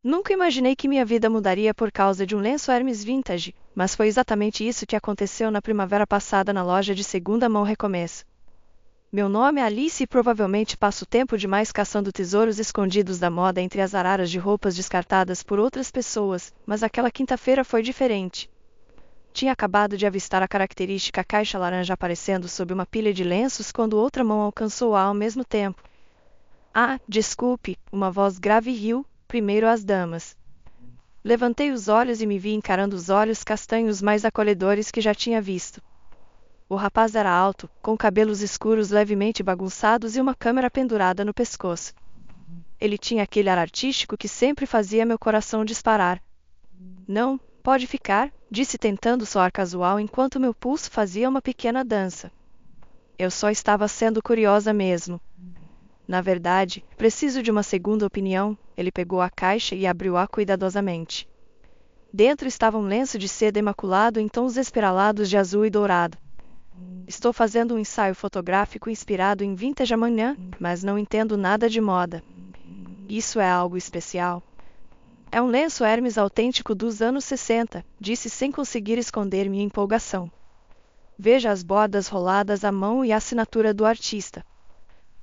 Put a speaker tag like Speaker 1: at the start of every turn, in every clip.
Speaker 1: Nunca imaginei que minha vida mudaria por causa de um lenço Hermes vintage, mas foi exatamente isso que aconteceu na primavera passada na loja de segunda mão Recomeço. Meu nome é Alice e provavelmente passo tempo demais caçando tesouros escondidos da moda entre as araras de roupas descartadas por outras pessoas, mas aquela quinta-feira foi diferente. Tinha acabado de avistar a característica caixa laranja aparecendo sob uma pilha de lenços quando outra mão alcançou-a ao mesmo tempo. Ah, desculpe, uma voz grave riu, primeiro as damas. Levantei os olhos e me vi encarando os olhos castanhos mais acolhedores que já tinha visto. O rapaz era alto, com cabelos escuros levemente bagunçados e uma câmera pendurada no pescoço. Ele tinha aquele ar artístico que sempre fazia meu coração disparar. Não, pode ficar, disse tentando soar casual enquanto meu pulso fazia uma pequena dança. Eu só estava sendo curiosa mesmo. Na verdade, preciso de uma segunda opinião. Ele pegou a caixa e abriu-a cuidadosamente. Dentro estava um lenço de seda imaculado em tons esmeraldados de azul e dourado. Estou fazendo um ensaio fotográfico inspirado em vintage amanhã, mas não entendo nada de moda. Isso é algo especial. É um lenço Hermes autêntico dos anos 60, disse sem conseguir esconder minha empolgação. Veja as bordas roladas à mão e a assinatura do artista.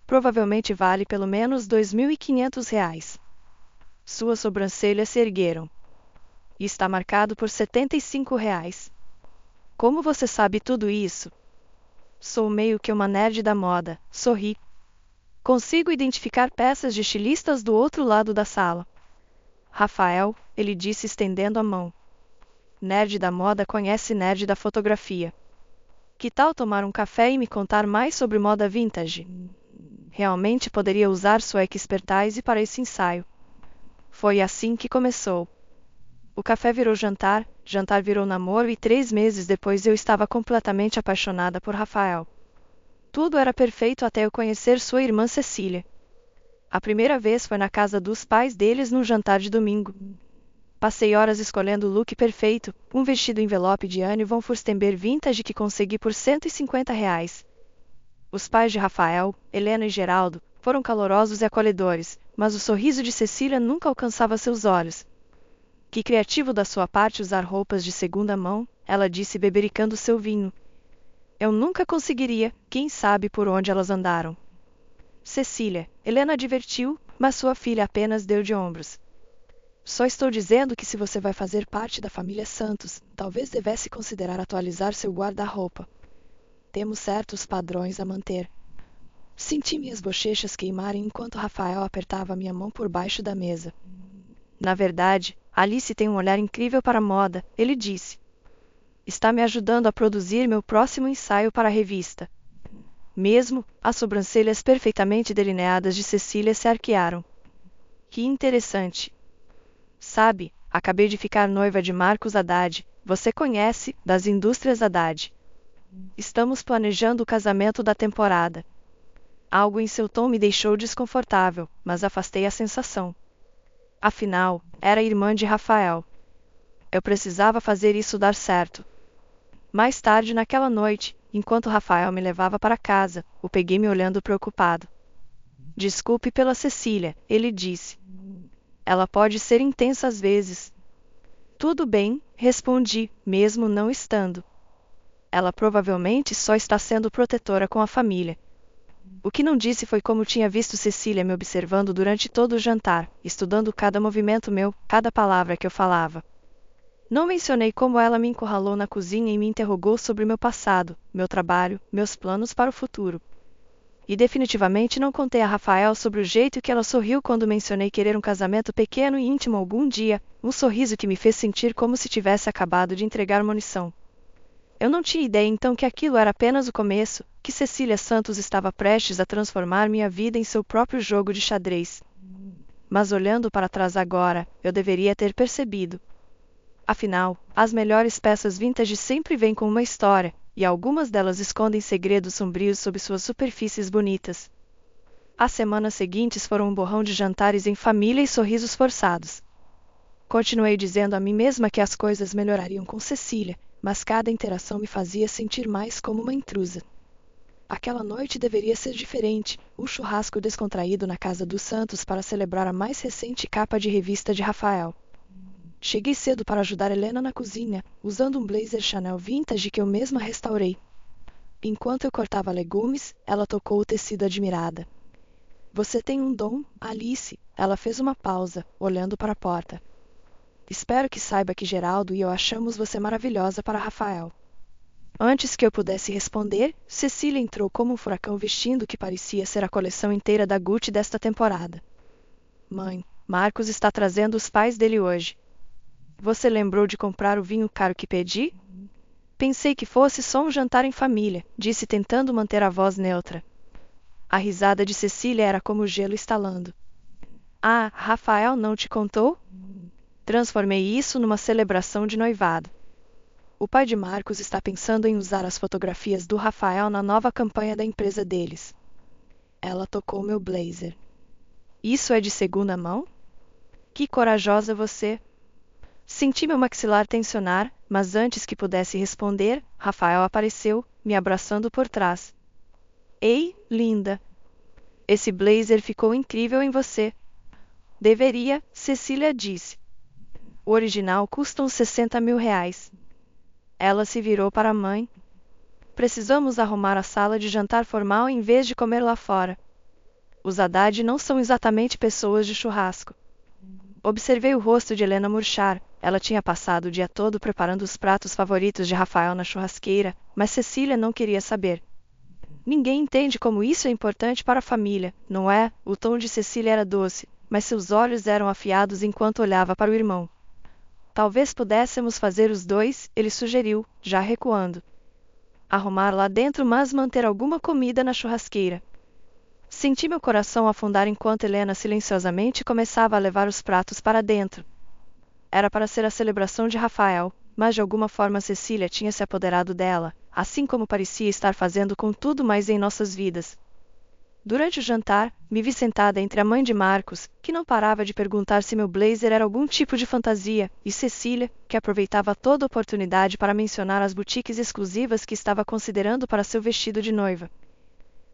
Speaker 1: Provavelmente vale pelo menos R$ 2.500. Suas sobrancelhas se ergueram. E está marcado por R$ 75. Como você sabe tudo isso? Sou meio que uma nerd da moda, sorri. Consigo identificar peças de estilistas do outro lado da sala. Rafael, ele disse estendendo a mão. Nerd da moda conhece nerd da fotografia. Que tal tomar um café e me contar mais sobre moda vintage? Realmente poderia usar sua expertise para esse ensaio. Foi assim que começou. O café virou jantar, jantar virou namoro e 3 meses depois eu estava completamente apaixonada por Rafael. Tudo era perfeito até eu conhecer sua irmã Cecília. A primeira vez foi na casa dos pais deles num jantar de domingo. Passei horas escolhendo o look perfeito, um vestido envelope de Anne von Furstenberg vintage que consegui por R$ 150. Os pais de Rafael, Helena e Geraldo, foram calorosos e acolhedores, mas o sorriso de Cecília nunca alcançava seus olhos. Que criativo da sua parte usar roupas de segunda mão, ela disse bebericando seu vinho. Eu nunca conseguiria, quem sabe por onde elas andaram. Cecília, Helena advertiu, mas sua filha apenas deu de ombros. Só estou dizendo que se você vai fazer parte da família Santos, talvez devesse considerar atualizar seu guarda-roupa. Temos certos padrões a manter. Senti minhas bochechas queimarem enquanto Rafael apertava minha mão por baixo da mesa. Na verdade, Alice tem um olhar incrível para a moda, ele disse. Está me ajudando a produzir meu próximo ensaio para a revista. Mesmo, as sobrancelhas perfeitamente delineadas de Cecília se arquearam. Que interessante. Sabe, acabei de ficar noiva de Marcos Haddad, você conhece, das indústrias Haddad. Estamos planejando o casamento da temporada. Algo em seu tom me deixou desconfortável, mas afastei a sensação. Afinal, era irmã de Rafael. Eu precisava fazer isso dar certo. Mais tarde naquela noite, enquanto Rafael me levava para casa, o peguei me olhando preocupado. Desculpe pela Cecília, ele disse. Ela pode ser intensa às vezes. Tudo bem, respondi, mesmo não estando. Ela provavelmente só está sendo protetora com a família. O que não disse foi como tinha visto Cecília me observando durante todo o jantar, estudando cada movimento meu, cada palavra que eu falava. Não mencionei como ela me encurralou na cozinha e me interrogou sobre meu passado, meu trabalho, meus planos para o futuro. E definitivamente não contei a Rafael sobre o jeito que ela sorriu quando mencionei querer um casamento pequeno e íntimo algum dia, um sorriso que me fez sentir como se tivesse acabado de entregar munição. Eu não tinha ideia então que aquilo era apenas o começo, que Cecília Santos estava prestes a transformar minha vida em seu próprio jogo de xadrez. Mas olhando para trás agora, eu deveria ter percebido. Afinal, as melhores peças vintage sempre vêm com uma história, e algumas delas escondem segredos sombrios sob suas superfícies bonitas. As semanas seguintes foram um borrão de jantares em família e sorrisos forçados. Continuei dizendo a mim mesma que as coisas melhorariam com Cecília, mas cada interação me fazia sentir mais como uma intrusa. Aquela noite deveria ser diferente. Um churrasco descontraído na casa dos Santos para celebrar a mais recente capa de revista de Rafael. Cheguei cedo para ajudar Helena na cozinha, usando um blazer Chanel vintage que eu mesma restaurei. Enquanto eu cortava legumes, ela tocou o tecido admirada. Você tem um dom, Alice. Ela fez uma pausa, olhando para a porta. Espero que saiba que Geraldo e eu achamos você maravilhosa para Rafael. Antes que eu pudesse responder, Cecília entrou como um furacão vestindo o que parecia ser a coleção inteira da Gucci desta temporada. Mãe, Marcos está trazendo os pais dele hoje. Você lembrou de comprar o vinho caro que pedi? Pensei que fosse só um jantar em família, disse tentando manter a voz neutra. A risada de Cecília era como o gelo estalando. Ah, Rafael não te contou? Transformei isso numa celebração de noivado. O pai de Marcos está pensando em usar as fotografias do Rafael na nova campanha da empresa deles. Ela tocou meu blazer. Isso é de segunda mão? Que corajosa você! Senti meu maxilar tensionar, mas antes que pudesse responder, Rafael apareceu, me abraçando por trás. Ei, linda! Esse blazer ficou incrível em você. Deveria, Cecília disse. O original custa uns 60 mil reais. Ela se virou para a mãe. Precisamos arrumar a sala de jantar formal em vez de comer lá fora. Os Haddad não são exatamente pessoas de churrasco. Observei o rosto de Helena murchar. Ela tinha passado o dia todo preparando os pratos favoritos de Rafael na churrasqueira, mas Cecília não queria saber. Ninguém entende como isso é importante para a família, não é? O tom de Cecília era doce, mas seus olhos eram afiados enquanto olhava para o irmão. Talvez pudéssemos fazer os dois, ele sugeriu, já recuando. Arrumar lá dentro, mas manter alguma comida na churrasqueira. Senti meu coração afundar enquanto Helena silenciosamente começava a levar os pratos para dentro. Era para ser a celebração de Rafael, mas de alguma forma Cecília tinha se apoderado dela, assim como parecia estar fazendo com tudo mais em nossas vidas. Durante o jantar, me vi sentada entre a mãe de Marcos, que não parava de perguntar se meu blazer era algum tipo de fantasia, e Cecília, que aproveitava toda oportunidade para mencionar as boutiques exclusivas que estava considerando para seu vestido de noiva.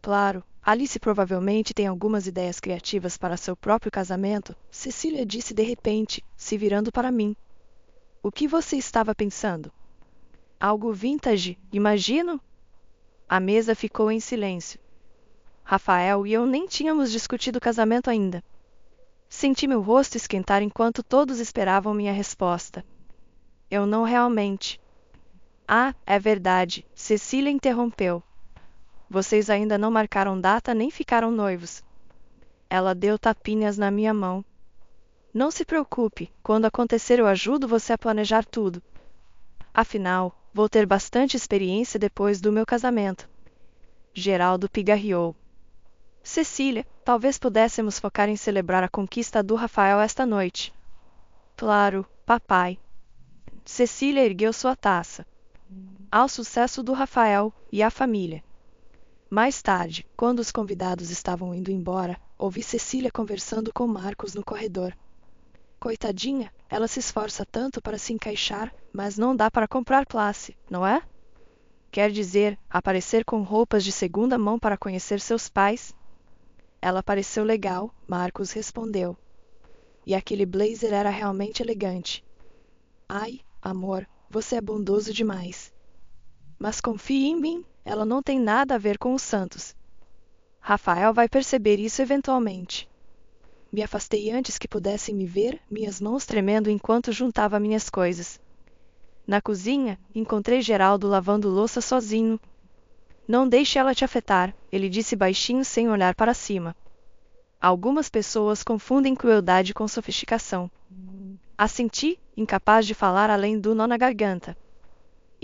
Speaker 1: Claro, Alice provavelmente tem algumas ideias criativas para seu próprio casamento, Cecília disse de repente, se virando para mim. O que você estava pensando? Algo vintage, imagino? A mesa ficou em silêncio. Rafael e eu nem tínhamos discutido o casamento ainda. Senti meu rosto esquentar enquanto todos esperavam minha resposta. Eu não realmente. Ah, é verdade, Cecília interrompeu. Vocês ainda não marcaram data nem ficaram noivos. Ela deu tapinhas na minha mão. Não se preocupe, quando acontecer eu ajudo você a planejar tudo. Afinal, vou ter bastante experiência depois do meu casamento. Geraldo pigarreou. Cecília, talvez pudéssemos focar em celebrar a conquista do Rafael esta noite. Claro, papai. Cecília ergueu sua taça. Ao sucesso do Rafael e à família. Mais tarde, quando os convidados estavam indo embora, ouvi Cecília conversando com Marcos no corredor. Coitadinha, ela se esforça tanto para se encaixar, mas não dá para comprar classe, não é? Quer dizer, aparecer com roupas de segunda mão para conhecer seus pais? Ela pareceu legal, Marcos respondeu. E aquele blazer era realmente elegante. Ai, amor, você é bondoso demais. Mas confie em mim. Ela não tem nada a ver com os Santos. Rafael vai perceber isso eventualmente. Me afastei antes que pudessem me ver, minhas mãos tremendo enquanto juntava minhas coisas. Na cozinha, encontrei Geraldo lavando louça sozinho. Não deixe ela te afetar, ele disse baixinho sem olhar para cima. Algumas pessoas confundem crueldade com sofisticação. Assenti, incapaz de falar além do nó na garganta.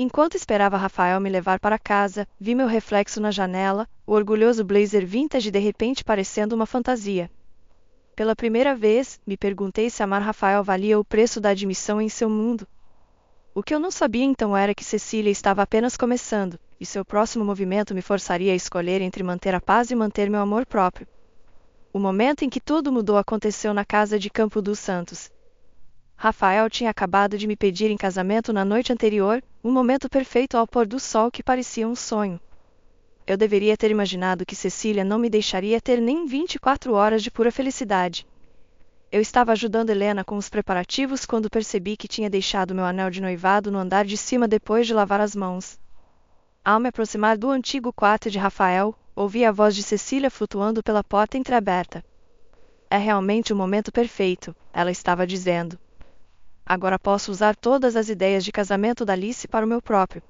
Speaker 1: Enquanto esperava Rafael me levar para casa, vi meu reflexo na janela, o orgulhoso blazer vintage de repente parecendo uma fantasia. Pela primeira vez, me perguntei se amar Rafael valia o preço da admissão em seu mundo. O que eu não sabia então era que Cecília estava apenas começando, e seu próximo movimento me forçaria a escolher entre manter a paz e manter meu amor próprio. O momento em que tudo mudou aconteceu na casa de Campo dos Santos. Rafael tinha acabado de me pedir em casamento na noite anterior, um momento perfeito ao pôr do sol que parecia um sonho. Eu deveria ter imaginado que Cecília não me deixaria ter nem 24 horas de pura felicidade. Eu estava ajudando Helena com os preparativos quando percebi que tinha deixado meu anel de noivado no andar de cima depois de lavar as mãos. Ao me aproximar do antigo quarto de Rafael, ouvi a voz de Cecília flutuando pela porta entreaberta. É realmente o momento perfeito, ela estava dizendo. Agora posso usar todas as ideias de casamento da Alice para o meu próprio.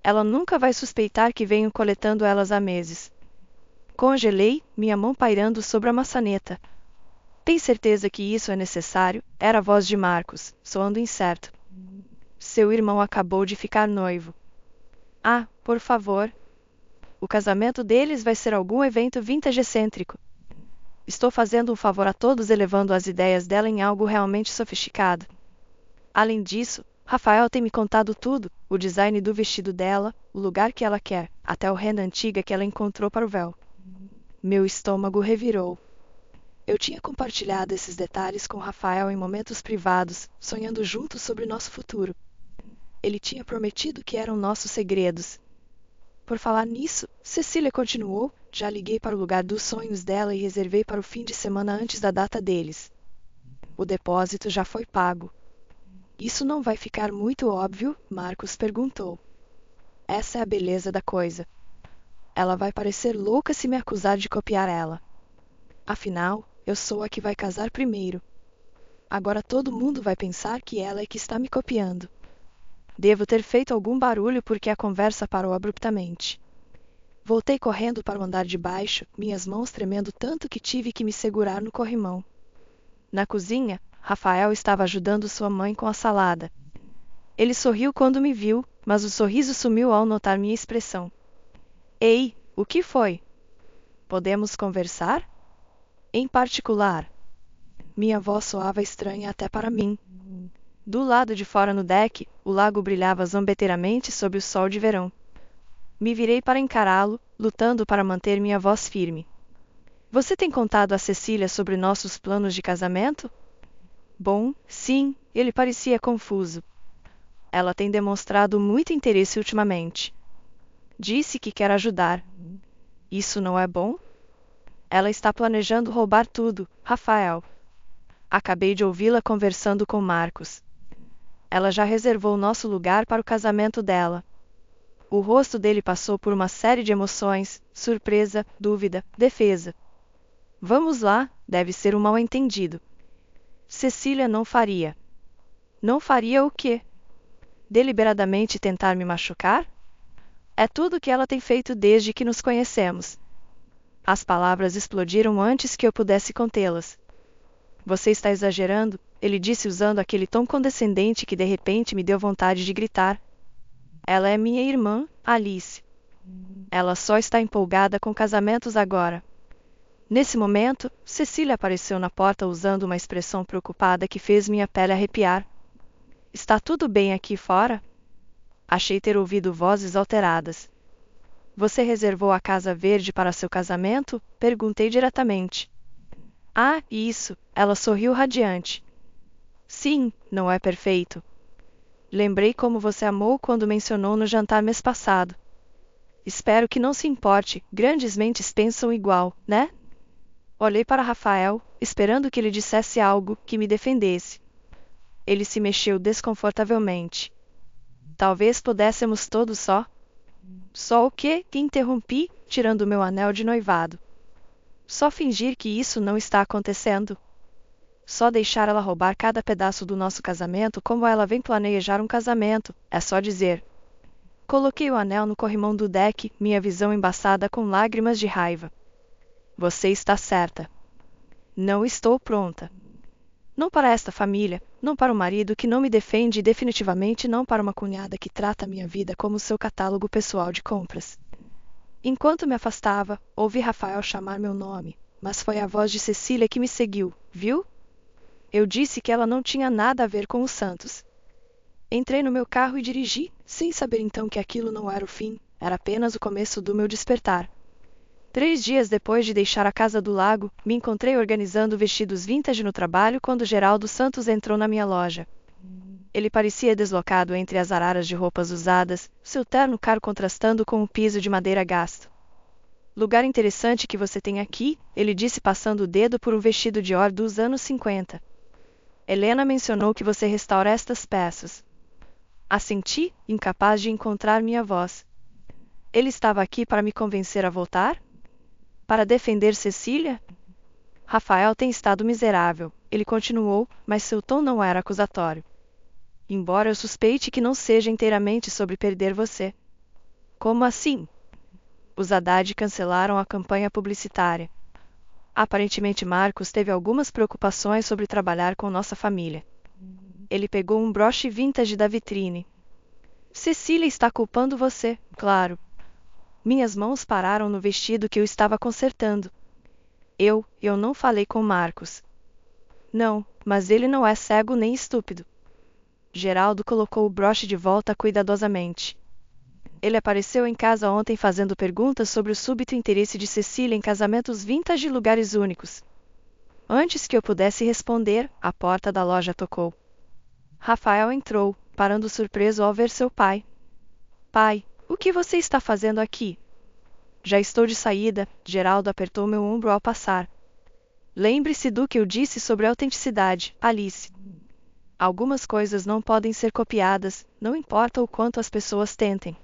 Speaker 1: Ela nunca vai suspeitar que venho coletando elas há meses. Congelei, minha mão pairando sobre a maçaneta. Tem certeza que isso é necessário? Era a voz de Marcos, soando incerto. Seu irmão acabou de ficar noivo. Ah, por favor. O casamento deles vai ser algum evento vintage excêntrico. Estou fazendo um favor a todos elevando as ideias dela em algo realmente sofisticado. Além disso, Rafael tem me contado tudo, o design do vestido dela, o lugar que ela quer, até a renda antiga que ela encontrou para o véu. Meu estômago revirou. Eu tinha compartilhado esses detalhes com Rafael em momentos privados, sonhando juntos sobre nosso futuro. Ele tinha prometido que eram nossos segredos. Por falar nisso, Cecília continuou, já liguei para o lugar dos sonhos dela e reservei para o fim de semana antes da data deles. O depósito já foi pago. Isso não vai ficar muito óbvio? Marcos perguntou. Essa é a beleza da coisa. Ela vai parecer louca se me acusar de copiar ela. Afinal, eu sou a que vai casar primeiro. Agora todo mundo vai pensar que ela é que está me copiando. Devo ter feito algum barulho porque a conversa parou abruptamente. Voltei correndo para o andar de baixo, minhas mãos tremendo tanto que tive que me segurar no corrimão. Na cozinha, Rafael estava ajudando sua mãe com a salada. Ele sorriu quando me viu, mas o sorriso sumiu ao notar minha expressão. Ei, o que foi? Podemos conversar? Em particular. Minha voz soava estranha até para mim. Do lado de fora no deck, o lago brilhava zombeteiramente sob o sol de verão. Me virei para encará-lo, lutando para manter minha voz firme. Você tem contado a Cecília sobre nossos planos de casamento? Bom, sim, ele parecia confuso. Ela tem demonstrado muito interesse ultimamente. Disse que quer ajudar. Isso não é bom? Ela está planejando roubar tudo, Rafael. Acabei de ouvi-la conversando com Marcos. Ela já reservou nosso lugar para o casamento dela. O rosto dele passou por uma série de emoções, surpresa, dúvida, defesa. Vamos lá, deve ser um mal-entendido. Cecília não faria. Não faria o quê? Deliberadamente tentar me machucar? É tudo que ela tem feito desde que nos conhecemos. As palavras explodiram antes que eu pudesse contê-las. Você está exagerando, ele disse usando aquele tom condescendente que de repente me deu vontade de gritar. Ela é minha irmã, Alice. Ela só está empolgada com casamentos agora. Nesse momento, Cecília apareceu na porta usando uma expressão preocupada que fez minha pele arrepiar. Está tudo bem aqui fora? Achei ter ouvido vozes alteradas. Você reservou a Casa Verde para seu casamento? Perguntei diretamente. Ah, isso, ela sorriu radiante. Sim, não é perfeito. Lembrei como você amou quando mencionou no jantar mês passado. Espero que não se importe, grandes mentes pensam igual, né? Olhei para Rafael, esperando que ele dissesse algo que me defendesse. Ele se mexeu desconfortavelmente. Talvez pudéssemos todos só. Só o quê? Interrompi, tirando meu anel de noivado. Só fingir que isso não está acontecendo. Só deixar ela roubar cada pedaço do nosso casamento como ela vem planejar um casamento, é só dizer. Coloquei o anel no corrimão do deck, minha visão embaçada com lágrimas de raiva. Você está certa. Não estou pronta. Não para esta família, não para o marido que não me defende e definitivamente não para uma cunhada que trata minha vida como seu catálogo pessoal de compras. Enquanto me afastava, ouvi Rafael chamar meu nome, mas foi a voz de Cecília que me seguiu, viu? Eu disse que ela não tinha nada a ver com os Santos. Entrei no meu carro e dirigi, sem saber então que aquilo não era o fim, era apenas o começo do meu despertar. 3 dias depois de deixar a casa do lago, me encontrei organizando vestidos vintage no trabalho quando Geraldo Santos entrou na minha loja. Ele parecia deslocado entre as araras de roupas usadas, seu terno caro contrastando com o piso de madeira gasto. Lugar interessante que você tem aqui, ele disse passando o dedo por um vestido Dior dos anos 50. Helena mencionou que você restaura estas peças. Assenti, incapaz de encontrar minha voz. Ele estava aqui para me convencer a voltar? Para defender Cecília? Rafael tem estado miserável, ele continuou, mas seu tom não era acusatório. Embora eu suspeite que não seja inteiramente sobre perder você. Como assim? Os Haddad cancelaram a campanha publicitária. Aparentemente Marcos teve algumas preocupações sobre trabalhar com nossa família. Ele pegou um broche vintage da vitrine. Cecília está culpando você, claro. Minhas mãos pararam no vestido que eu estava consertando. Eu não falei com Marcos. Não, mas ele não é cego nem estúpido. Geraldo colocou o broche de volta cuidadosamente. Ele apareceu em casa ontem fazendo perguntas sobre o súbito interesse de Cecília em casamentos vintage e lugares únicos. Antes que eu pudesse responder, a porta da loja tocou. Rafael entrou, parando surpreso ao ver seu pai. Pai, o que você está fazendo aqui? Já estou de saída, Geraldo apertou meu ombro ao passar. Lembre-se do que eu disse sobre a autenticidade, Alice. Algumas coisas não podem ser copiadas, não importa o quanto as pessoas tentem.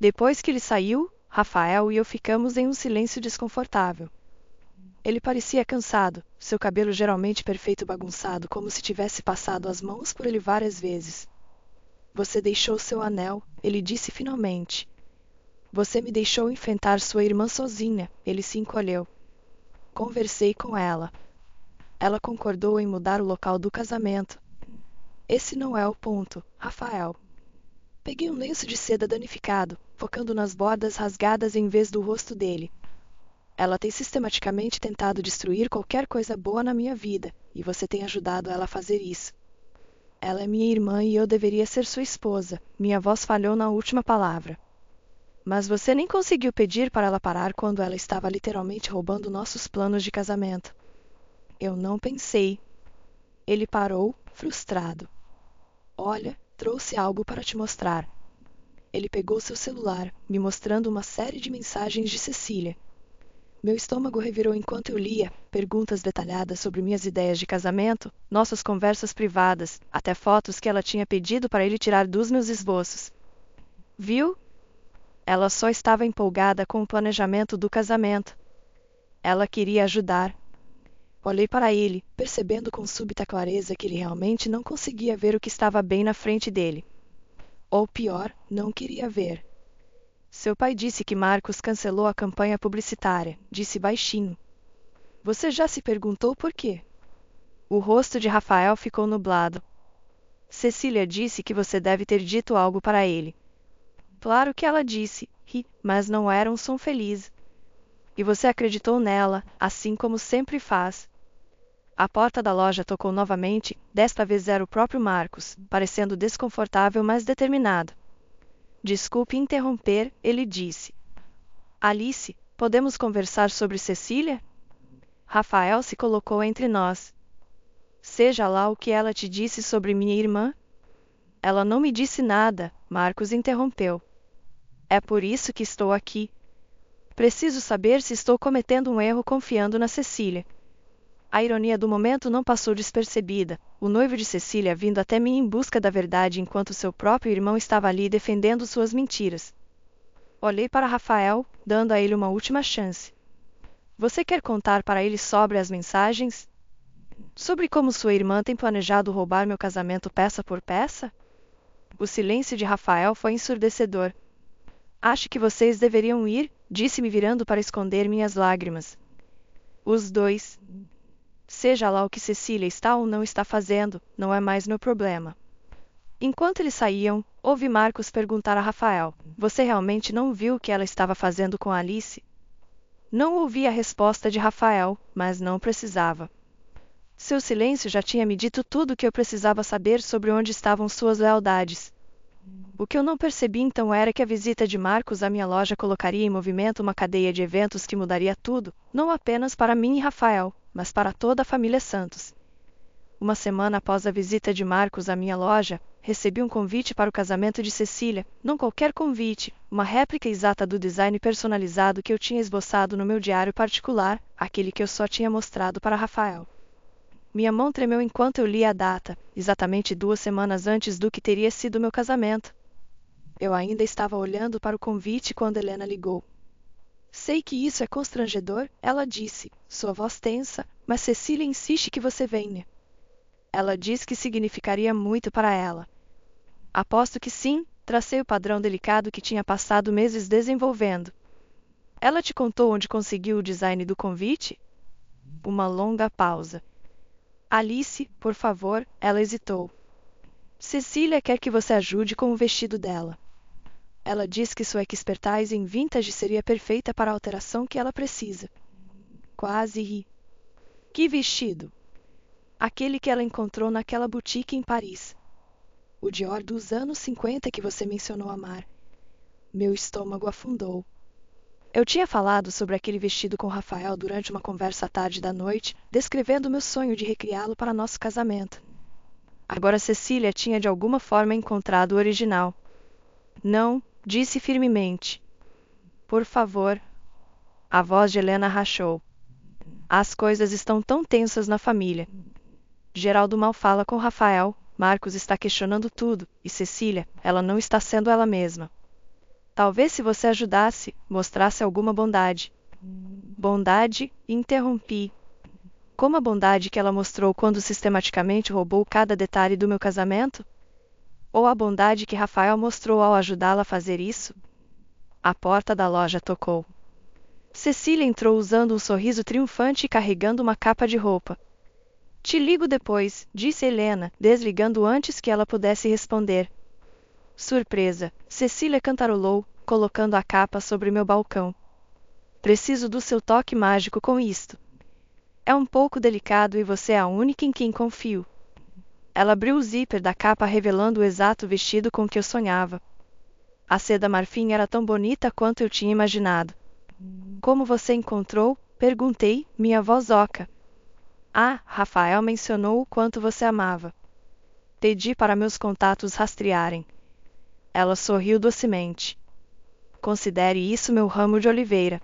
Speaker 1: Depois que ele saiu, Rafael e eu ficamos em um silêncio desconfortável. Ele parecia cansado, seu cabelo geralmente perfeito bagunçado como se tivesse passado as mãos por ele várias vezes. Você deixou seu anel, ele disse finalmente. Você me deixou enfrentar sua irmã sozinha, ele se encolheu. Conversei com ela. Ela concordou em mudar o local do casamento. Esse não é o ponto, Rafael. Peguei um lenço de seda danificado, focando nas bordas rasgadas em vez do rosto dele. Ela tem sistematicamente tentado destruir qualquer coisa boa na minha vida, e você tem ajudado ela a fazer isso. Ela é minha irmã e eu deveria ser sua esposa. Minha voz falhou na última palavra. Mas você nem conseguiu pedir para ela parar quando ela estava literalmente roubando nossos planos de casamento. Eu não pensei. Ele parou, frustrado. Olha, trouxe algo para te mostrar. Ele pegou seu celular, me mostrando uma série de mensagens de Cecília. Meu estômago revirou enquanto eu lia, perguntas detalhadas sobre minhas ideias de casamento, nossas conversas privadas, até fotos que ela tinha pedido para ele tirar dos meus esboços. Viu? Ela só estava empolgada com o planejamento do casamento. Ela queria ajudar. Olhei para ele, percebendo com súbita clareza que ele realmente não conseguia ver o que estava bem na frente dele. Ou pior, não queria ver. Seu pai disse que Marcos cancelou a campanha publicitária, disse baixinho. Você já se perguntou por quê? O rosto de Rafael ficou nublado. Cecília disse que você deve ter dito algo para ele. Claro que ela disse, mas não era um som feliz. E você acreditou nela, assim como sempre faz. A porta da loja tocou novamente, desta vez era o próprio Marcos, parecendo desconfortável mas determinado. Desculpe interromper, ele disse. Alice, podemos conversar sobre Cecília? Rafael se colocou entre nós. Seja lá o que ela te disse sobre minha irmã? Ela não me disse nada, Marcos interrompeu. É por isso que estou aqui. Preciso saber se estou cometendo um erro confiando na Cecília. A ironia do momento não passou despercebida, o noivo de Cecília vindo até mim em busca da verdade enquanto seu próprio irmão estava ali defendendo suas mentiras. Olhei para Rafael, dando a ele uma última chance. Você quer contar para ele sobre as mensagens? Sobre como sua irmã tem planejado roubar meu casamento peça por peça? O silêncio de Rafael foi ensurdecedor. Acho que vocês deveriam ir, disse-me virando para esconder minhas lágrimas. Os dois. Seja lá o que Cecília está ou não está fazendo, não é mais meu problema. Enquanto eles saíam, ouvi Marcos perguntar a Rafael, você realmente não viu o que ela estava fazendo com Alice? Não ouvi a resposta de Rafael, mas não precisava. Seu silêncio já tinha me dito tudo o que eu precisava saber sobre onde estavam suas lealdades. O que eu não percebi então era que a visita de Marcos à minha loja colocaria em movimento uma cadeia de eventos que mudaria tudo, não apenas para mim e Rafael, mas para toda a família Santos. Uma semana após a visita de Marcos à minha loja, recebi um convite para o casamento de Cecília, não qualquer convite, uma réplica exata do design personalizado que eu tinha esboçado no meu diário particular, aquele que eu só tinha mostrado para Rafael. Minha mão tremeu enquanto eu lia a data, exatamente 2 semanas antes do que teria sido meu casamento. Eu ainda estava olhando para o convite quando Helena ligou. Sei que isso é constrangedor, ela disse, sua voz tensa, mas Cecília insiste que você venha. Ela diz que significaria muito para ela. Aposto que sim, tracei o padrão delicado que tinha passado meses desenvolvendo. Ela te contou onde conseguiu o design do convite? Uma longa pausa. Alice, por favor, ela hesitou. Cecília quer que você ajude com o vestido dela. Ela diz que sua expertise em vintage seria perfeita para a alteração que ela precisa. Quase ri. Que vestido? Aquele que ela encontrou naquela boutique em Paris. O Dior dos anos 50 que você mencionou amar. Meu estômago afundou. Eu tinha falado sobre aquele vestido com Rafael durante uma conversa à tarde da noite, descrevendo meu sonho de recriá-lo para nosso casamento. Agora Cecília tinha de alguma forma encontrado o original. Não, disse firmemente. Por favor. A voz de Helena rachou. As coisas estão tão tensas na família. Geraldo mal fala com Rafael, Marcos está questionando tudo, e Cecília, ela não está sendo ela mesma. Talvez se você ajudasse, mostrasse alguma bondade. Bondade? Interrompi. Como a bondade que ela mostrou quando sistematicamente roubou cada detalhe do meu casamento? Ou a bondade que Rafael mostrou ao ajudá-la a fazer isso? A porta da loja tocou. Cecília entrou usando um sorriso triunfante e carregando uma capa de roupa. Te ligo depois, disse Helena, desligando antes que ela pudesse responder. Surpresa, Cecília cantarolou, colocando a capa sobre meu balcão. Preciso do seu toque mágico com isto. É um pouco delicado e você é a única em quem confio. Ela abriu o zíper da capa revelando o exato vestido com que eu sonhava. A seda marfim era tão bonita quanto eu tinha imaginado. Como você encontrou? Perguntei, minha voz oca. Ah, Rafael mencionou o quanto você amava. Pedi para meus contatos rastrearem. Ela sorriu docemente. Considere isso meu ramo de oliveira.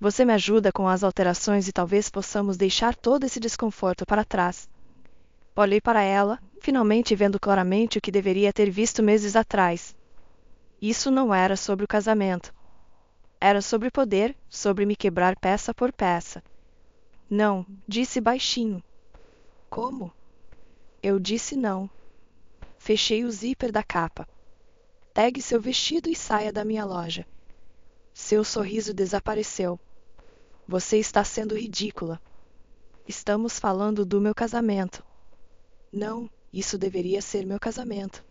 Speaker 1: Você me ajuda com as alterações e talvez possamos deixar todo esse desconforto para trás. Olhei para ela, finalmente vendo claramente o que deveria ter visto meses atrás. Isso não era sobre o casamento. Era sobre poder, sobre me quebrar peça por peça. Não, disse baixinho. Como? Eu disse não. Fechei o zíper da capa. Pegue seu vestido e saia da minha loja. Seu sorriso desapareceu. Você está sendo ridícula. Estamos falando do meu casamento. Não, isso deveria ser meu casamento.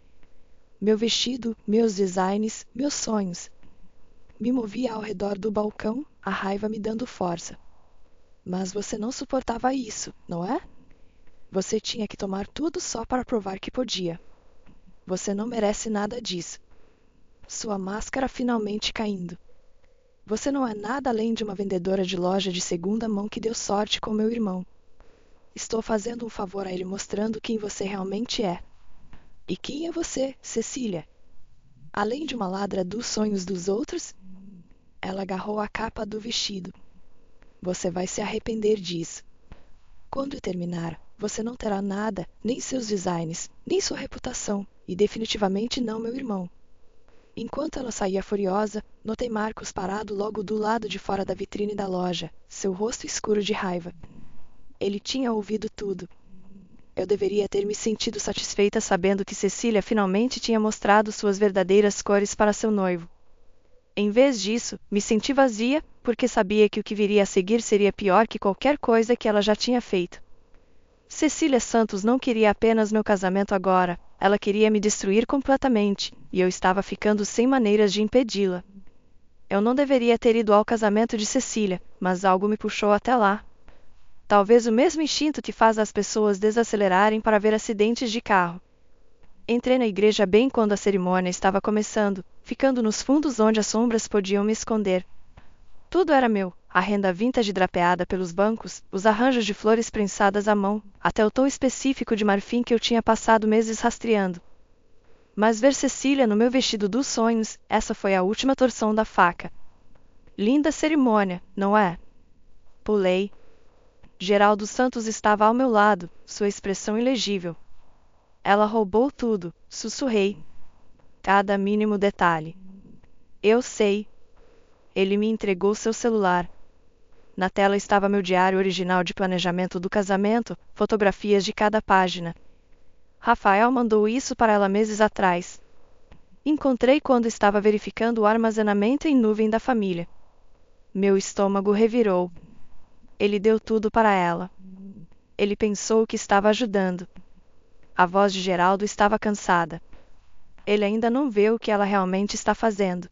Speaker 1: Meu vestido, meus designs, meus sonhos. Me movia ao redor do balcão, a raiva me dando força. Mas você não suportava isso, não é? Você tinha que tomar tudo só para provar que podia. Você não merece nada disso. Sua máscara finalmente caindo. Você não é nada além de uma vendedora de loja de segunda mão que deu sorte com meu irmão. Estou fazendo um favor a ele mostrando quem você realmente é. E quem é você, Cecília? Além de uma ladra dos sonhos dos outros? Ela agarrou a capa do vestido. Você vai se arrepender disso. Quando terminar, você não terá nada, nem seus designs, nem sua reputação, e definitivamente não meu irmão. Enquanto ela saía furiosa, notei Marcos parado logo do lado de fora da vitrine da loja, seu rosto escuro de raiva. Ele tinha ouvido tudo. Eu deveria ter me sentido satisfeita sabendo que Cecília finalmente tinha mostrado suas verdadeiras cores para seu noivo. Em vez disso, me senti vazia, porque sabia que o que viria a seguir seria pior que qualquer coisa que ela já tinha feito. Cecília Santos não queria apenas meu casamento agora, ela queria me destruir completamente, e eu estava ficando sem maneiras de impedi-la. Eu não deveria ter ido ao casamento de Cecília, mas algo me puxou até lá. Talvez o mesmo instinto que faz as pessoas desacelerarem para ver acidentes de carro. Entrei na igreja bem quando a cerimônia estava começando, ficando nos fundos onde as sombras podiam me esconder. Tudo era meu, a renda vintage drapeada pelos bancos, os arranjos de flores prensadas à mão, até o tom específico de marfim que eu tinha passado meses rastreando. Mas ver Cecília no meu vestido dos sonhos, essa foi a última torção da faca. Linda cerimônia, não é? Pulei. Geraldo Santos estava ao meu lado, sua expressão ilegível. Ela roubou tudo, sussurrei. Cada mínimo detalhe. Eu sei. Ele me entregou seu celular. Na tela estava meu diário original de planejamento do casamento, fotografias de cada página. Rafael mandou isso para ela meses atrás. Encontrei quando estava verificando o armazenamento em nuvem da família. Meu estômago revirou. Ele deu tudo para ela. Ele pensou que estava ajudando. A voz de Geraldo estava cansada. Ele ainda não vê o que ela realmente está fazendo.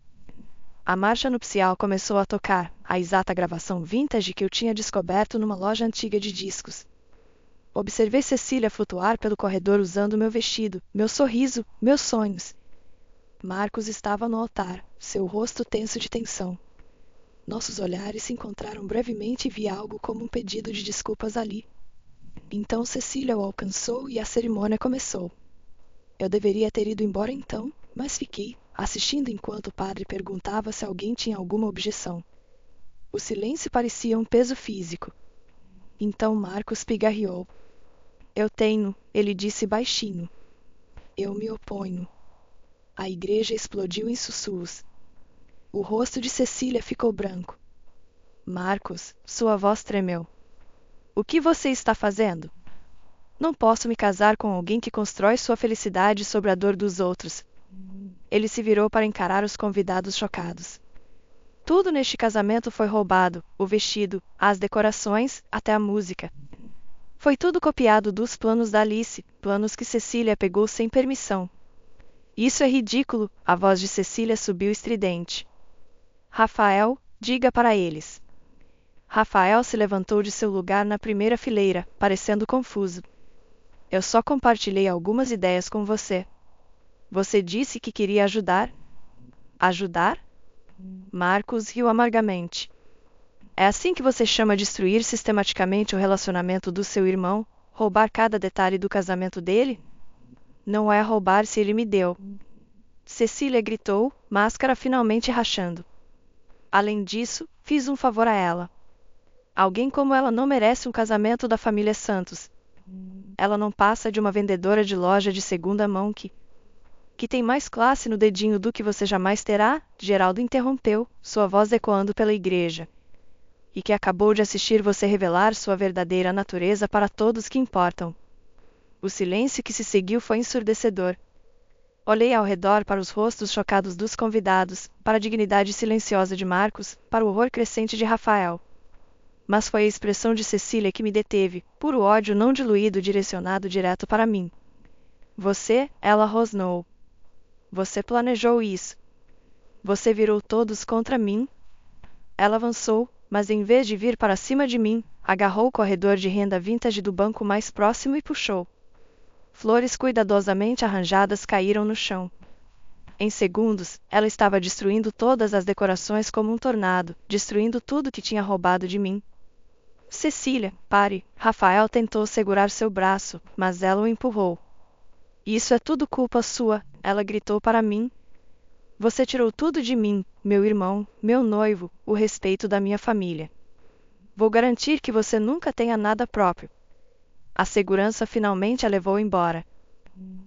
Speaker 1: A marcha nupcial começou a tocar, a exata gravação vintage que eu tinha descoberto numa loja antiga de discos. Observei Cecília flutuar pelo corredor usando meu vestido, meu sorriso, meus sonhos. Marcos estava no altar, seu rosto tenso de tensão. Nossos olhares se encontraram brevemente e vi algo como um pedido de desculpas ali. Então Cecília o alcançou e a cerimônia começou. Eu deveria ter ido embora então, mas fiquei, assistindo enquanto o padre perguntava se alguém tinha alguma objeção. O silêncio parecia um peso físico. Então Marcos pigarreou. Eu tenho, ele disse baixinho. Eu me oponho. A igreja explodiu em sussurros. O rosto de Cecília ficou branco. Marcos, sua voz tremeu. O que você está fazendo? Não posso me casar com alguém que constrói sua felicidade sobre a dor dos outros. Ele se virou para encarar os convidados chocados. Tudo neste casamento foi roubado, o vestido, as decorações, até a música. Foi tudo copiado dos planos da Alice, planos que Cecília pegou sem permissão. Isso é ridículo, a voz de Cecília subiu estridente. Rafael, diga para eles. Rafael se levantou de seu lugar na primeira fileira, parecendo confuso. Eu só compartilhei algumas ideias com você. Você disse que queria ajudar? Ajudar? Marcos riu amargamente. É assim que você chama destruir sistematicamente o relacionamento do seu irmão, roubar cada detalhe do casamento dele? Não é roubar se ele me deu. Cecília gritou, máscara finalmente rachando. Além disso, fiz um favor a ela. Alguém como ela não merece um casamento da família Santos. Ela não passa de uma vendedora de loja de segunda mão que tem mais classe no dedinho do que você jamais terá, Geraldo interrompeu, sua voz ecoando pela igreja. E que acabou de assistir você revelar sua verdadeira natureza para todos que importam. O silêncio que se seguiu foi ensurdecedor. Olhei ao redor para os rostos chocados dos convidados, para a dignidade silenciosa de Marcos, para o horror crescente de Rafael. Mas foi a expressão de Cecília que me deteve, puro ódio não diluído direcionado direto para mim. Você, ela rosnou. Você planejou isso. Você virou todos contra mim. Ela avançou, mas em vez de vir para cima de mim, agarrou o corredor de renda vintage do banco mais próximo e puxou. Flores cuidadosamente arranjadas caíram no chão. Em segundos, ela estava destruindo todas as decorações como um tornado, destruindo tudo que tinha roubado de mim. Cecília, pare. Rafael tentou segurar seu braço, mas ela o empurrou. Isso é tudo culpa sua, ela gritou para mim. Você tirou tudo de mim, meu irmão, meu noivo, o respeito da minha família. Vou garantir que você nunca tenha nada próprio. A segurança finalmente a levou embora.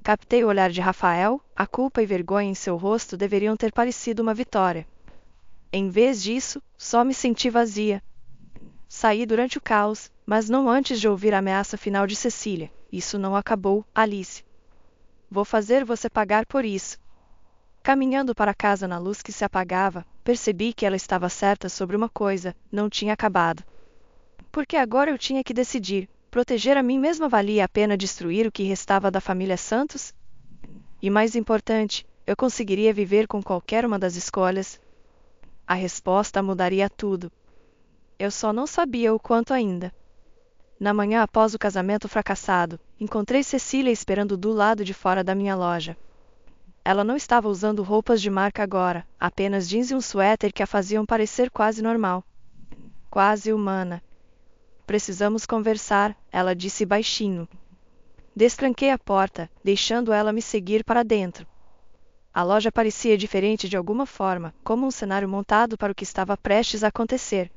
Speaker 1: Captei o olhar de Rafael, a culpa e vergonha em seu rosto deveriam ter parecido uma vitória. Em vez disso, só me senti vazia. Saí durante o caos, mas não antes de ouvir a ameaça final de Cecília. Isso não acabou, Alice. Vou fazer você pagar por isso. Caminhando para casa na luz que se apagava, percebi que ela estava certa sobre uma coisa, não tinha acabado. Porque agora eu tinha que decidir, proteger a mim mesma valia a pena destruir o que restava da família Santos? E mais importante, eu conseguiria viver com qualquer uma das escolhas? A resposta mudaria tudo. Eu só não sabia o quanto ainda. Na manhã após o casamento fracassado, encontrei Cecília esperando do lado de fora da minha loja. Ela não estava usando roupas de marca agora, apenas jeans e um suéter que a faziam parecer quase normal. Quase humana. Precisamos conversar, ela disse baixinho. Destranquei a porta, deixando ela me seguir para dentro. A loja parecia diferente de alguma forma, como um cenário montado para o que estava prestes a acontecer.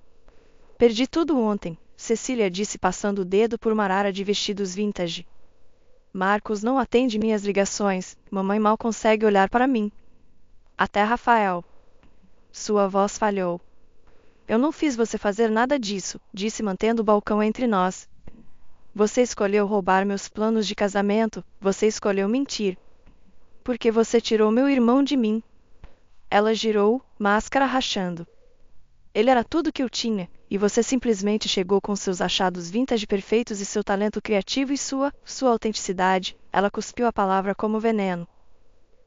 Speaker 1: Perdi tudo ontem, Cecília disse passando o dedo por uma arara de vestidos vintage. Marcos não atende minhas ligações, mamãe mal consegue olhar para mim. Até Rafael. Sua voz falhou. Eu não fiz você fazer nada disso, disse mantendo o balcão entre nós. Você escolheu roubar meus planos de casamento, você escolheu mentir. Porque você tirou meu irmão de mim. Ela girou, máscara rachando. Ele era tudo que eu tinha, e você simplesmente chegou com seus achados vintage perfeitos e seu talento criativo e sua autenticidade. Ela cuspiu a palavra como veneno.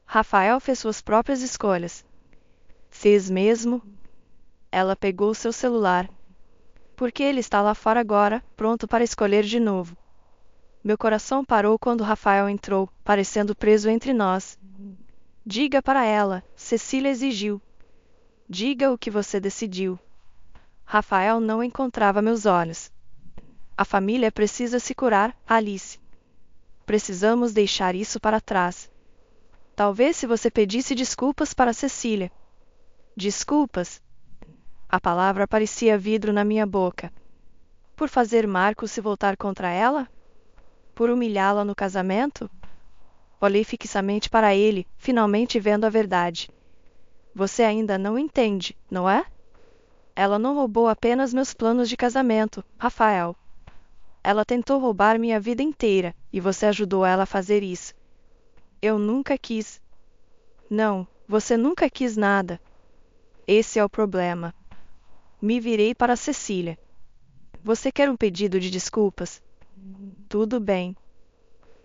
Speaker 1: Rafael fez suas próprias escolhas. Fez mesmo? Ela pegou seu celular. Porque ele está lá fora agora, pronto para escolher de novo. Meu coração parou quando Rafael entrou, parecendo preso entre nós. Diga para ela, Cecília exigiu. Diga o que você decidiu. Rafael não encontrava meus olhos. A família precisa se curar, Alice. Precisamos deixar isso para trás. Talvez se você pedisse desculpas para Cecília. Desculpas? A palavra parecia vidro na minha boca. Por fazer Marcos se voltar contra ela? Por humilhá-la no casamento? Olhei fixamente para ele, finalmente vendo a verdade. Você ainda não entende, não é? Ela não roubou apenas meus planos de casamento, Rafael. Ela tentou roubar minha vida inteira, e você ajudou ela a fazer isso. Eu nunca quis. Não, você nunca quis nada. Esse é o problema. Me virei para Cecília. Você quer um pedido de desculpas? Tudo bem.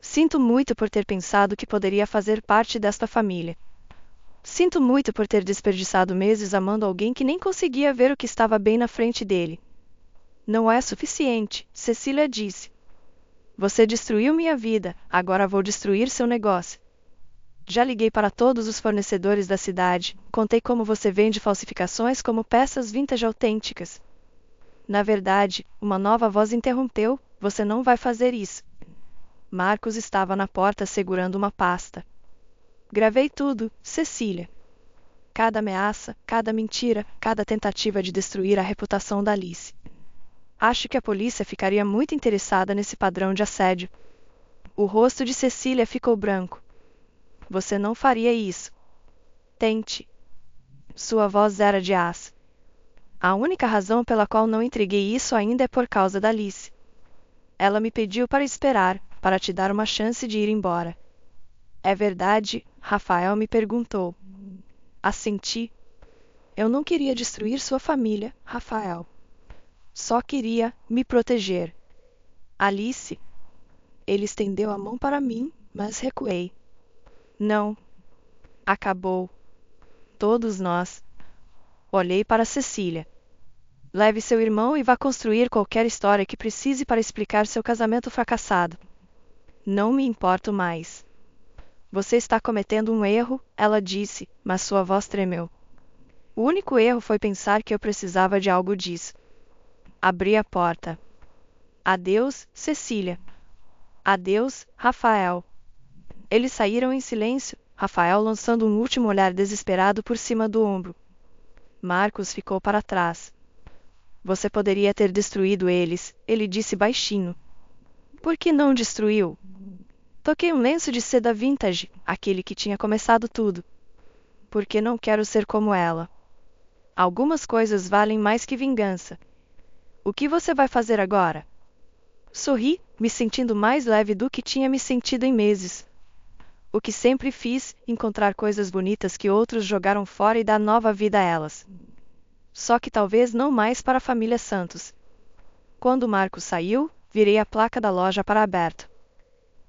Speaker 1: Sinto muito por ter pensado que poderia fazer parte desta família. Sinto muito por ter desperdiçado meses amando alguém que nem conseguia ver o que estava bem na frente dele. Não é suficiente, Cecília disse. Você destruiu minha vida, agora vou destruir seu negócio. Já liguei para todos os fornecedores da cidade, contei como você vende falsificações como peças vintage autênticas. Na verdade, uma nova voz interrompeu, você não vai fazer isso. Marcos estava na porta segurando uma pasta. Gravei tudo, Cecília. Cada ameaça, cada mentira, cada tentativa de destruir a reputação da Alice. Acho que a polícia ficaria muito interessada nesse padrão de assédio. O rosto de Cecília ficou branco. Você não faria isso. Tente. Sua voz era de aço. A única razão pela qual não entreguei isso ainda é por causa da Alice. Ela me pediu para esperar, para te dar uma chance de ir embora. É verdade? Rafael me perguntou. Assenti. Eu não queria destruir sua família, Rafael. Só queria me proteger. Alice. Ele estendeu a mão para mim, mas recuei. Não. Acabou. Todos nós. Olhei para Cecília. Leve seu irmão e vá construir qualquer história que precise para explicar seu casamento fracassado. Não me importo mais. Você está cometendo um erro, ela disse, mas sua voz tremeu. O único erro foi pensar que eu precisava de algo disso. Abri a porta. Adeus, Cecília. Adeus, Rafael. Eles saíram em silêncio, Rafael lançando um último olhar desesperado por cima do ombro. Marcos ficou para trás. Você poderia ter destruído eles, ele disse baixinho. Por que não destruiu? Toquei um lenço de seda vintage, aquele que tinha começado tudo. Porque não quero ser como ela. Algumas coisas valem mais que vingança. O que você vai fazer agora? Sorri, me sentindo mais leve do que tinha me sentido em meses. O que sempre fiz, encontrar coisas bonitas que outros jogaram fora e dar nova vida a elas. Só que talvez não mais para a família Santos. Quando Marcos saiu, virei a placa da loja para aberto.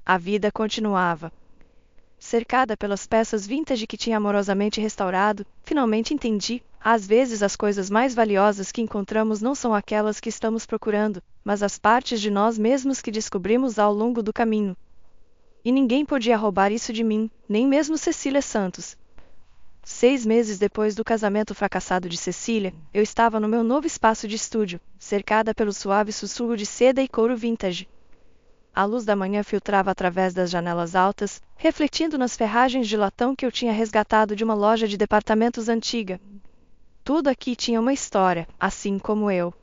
Speaker 1: A vida continuava. Cercada pelas peças vintage que tinha amorosamente restaurado, finalmente entendi, às vezes as coisas mais valiosas que encontramos não são aquelas que estamos procurando, mas as partes de nós mesmos que descobrimos ao longo do caminho. E ninguém podia roubar isso de mim, nem mesmo Cecília Santos. 6 meses depois do casamento fracassado de Cecília, eu estava no meu novo espaço de estúdio, cercada pelo suave sussurro de seda e couro vintage. A luz da manhã filtrava através das janelas altas, refletindo nas ferragens de latão que eu tinha resgatado de uma loja de departamentos antiga. Tudo aqui tinha uma história, assim como eu.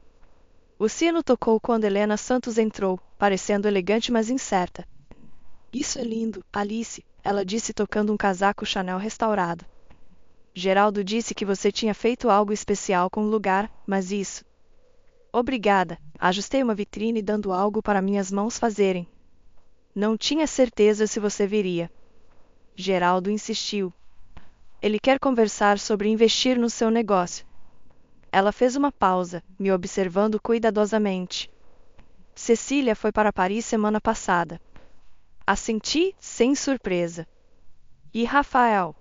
Speaker 1: O sino tocou quando Helena Santos entrou, parecendo elegante mas incerta. Isso é lindo, Alice, ela disse tocando um casaco Chanel restaurado. Geraldo disse que você tinha feito algo especial com o lugar, mas isso... Obrigada, ajustei uma vitrine dando algo para minhas mãos fazerem. Não tinha certeza se você viria. Geraldo insistiu. Ele quer conversar sobre investir no seu negócio. Ela fez uma pausa, me observando cuidadosamente. Cecília foi para Paris semana passada. Assenti, sem surpresa. E Rafael?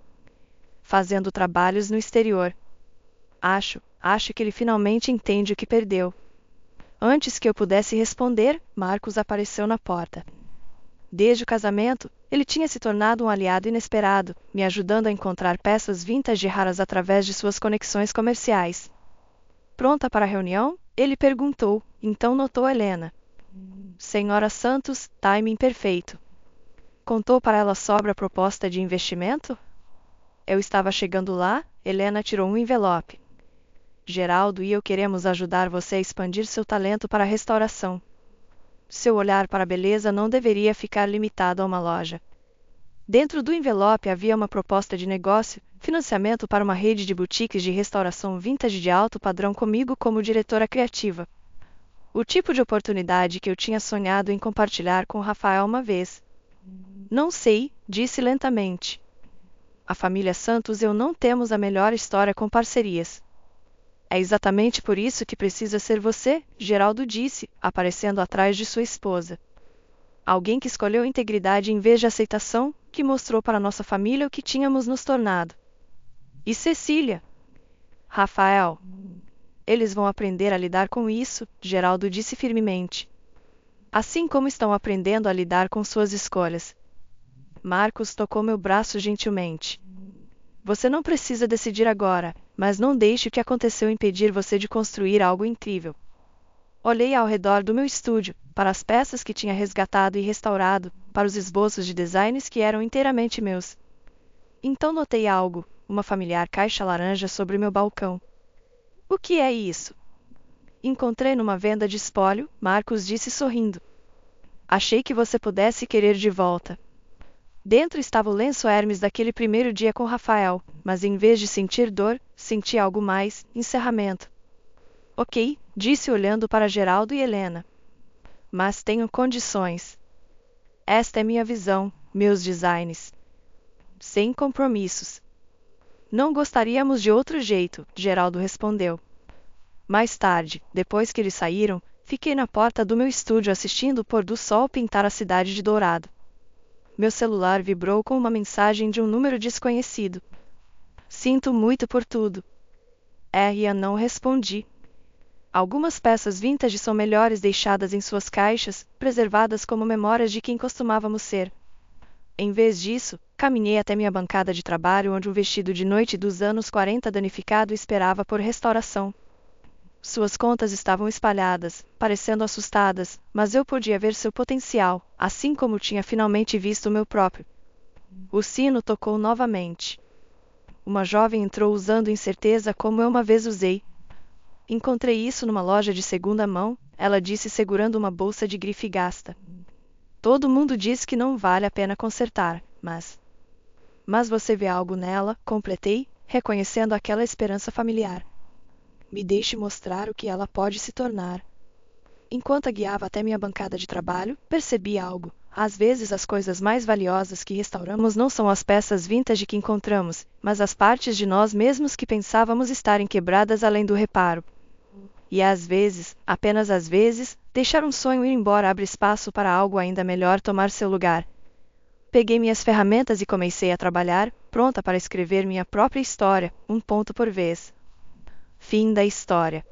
Speaker 1: Fazendo trabalhos no exterior. Acho que ele finalmente entende o que perdeu. Antes que eu pudesse responder, Marcos apareceu na porta. Desde o casamento, ele tinha se tornado um aliado inesperado, me ajudando a encontrar peças vintage raras através de suas conexões comerciais. Pronta para a reunião? Ele perguntou, então notou Helena. Senhora Santos, timing perfeito. Contou para ela sobre a proposta de investimento? Eu estava chegando lá, Helena tirou um envelope. Geraldo e eu queremos ajudar você a expandir seu talento para a restauração. Seu olhar para a beleza não deveria ficar limitado a uma loja. Dentro do envelope havia uma proposta de negócio, financiamento para uma rede de boutiques de restauração vintage de alto padrão comigo como diretora criativa. O tipo de oportunidade que eu tinha sonhado em compartilhar com Rafael uma vez. Não sei, disse lentamente. A família Santos e eu não temos a melhor história com parcerias. É exatamente por isso que precisa ser você, Geraldo disse, aparecendo atrás de sua esposa. Alguém que escolheu integridade em vez de aceitação, que mostrou para nossa família o que tínhamos nos tornado. E Cecília? Rafael? Eles vão aprender a lidar com isso, Geraldo disse firmemente. Assim como estão aprendendo a lidar com suas escolhas. Marcos tocou meu braço gentilmente. Você não precisa decidir agora, mas não deixe o que aconteceu impedir você de construir algo incrível. Olhei ao redor do meu estúdio, para as peças que tinha resgatado e restaurado, para os esboços de designs que eram inteiramente meus. Então notei algo, uma familiar caixa laranja sobre meu balcão. O que é isso? Encontrei numa venda de espólio, Marcos disse sorrindo. Achei que você pudesse querer de volta. Dentro estava o lenço Hermes daquele primeiro dia com Rafael, mas em vez de sentir dor, senti algo mais, encerramento. Ok, disse olhando para Geraldo e Helena. Mas tenho condições. Esta é minha visão, meus designs. Sem compromissos. Não gostaríamos de outro jeito, Geraldo respondeu. Mais tarde, depois que eles saíram, fiquei na porta do meu estúdio assistindo o pôr do sol pintar a cidade de dourado. Meu celular vibrou com uma mensagem de um número desconhecido. Sinto muito por tudo. Eu não respondi. Algumas peças vintage são melhores deixadas em suas caixas, preservadas como memórias de quem costumávamos ser. Em vez disso, caminhei até minha bancada de trabalho onde um vestido de noite dos anos 40 danificado esperava por restauração. Suas contas estavam espalhadas, parecendo assustadas, mas eu podia ver seu potencial, assim como tinha finalmente visto o meu próprio. O sino tocou novamente. Uma jovem entrou usando incerteza como eu uma vez usei. Encontrei isso numa loja de segunda mão, ela disse segurando uma bolsa de grife gasta. Todo mundo diz que não vale a pena consertar, mas... Mas você vê algo nela, completei, reconhecendo aquela esperança familiar. Me deixe mostrar o que ela pode se tornar. Enquanto a guiava até minha bancada de trabalho, percebi algo. Às vezes as coisas mais valiosas que restauramos não são as peças vintage que encontramos, mas as partes de nós mesmos que pensávamos estarem quebradas além do reparo. E às vezes, apenas às vezes, deixar um sonho ir embora abre espaço para algo ainda melhor tomar seu lugar. Peguei minhas ferramentas e comecei a trabalhar, pronta para escrever minha própria história, um ponto por vez. Fim da história.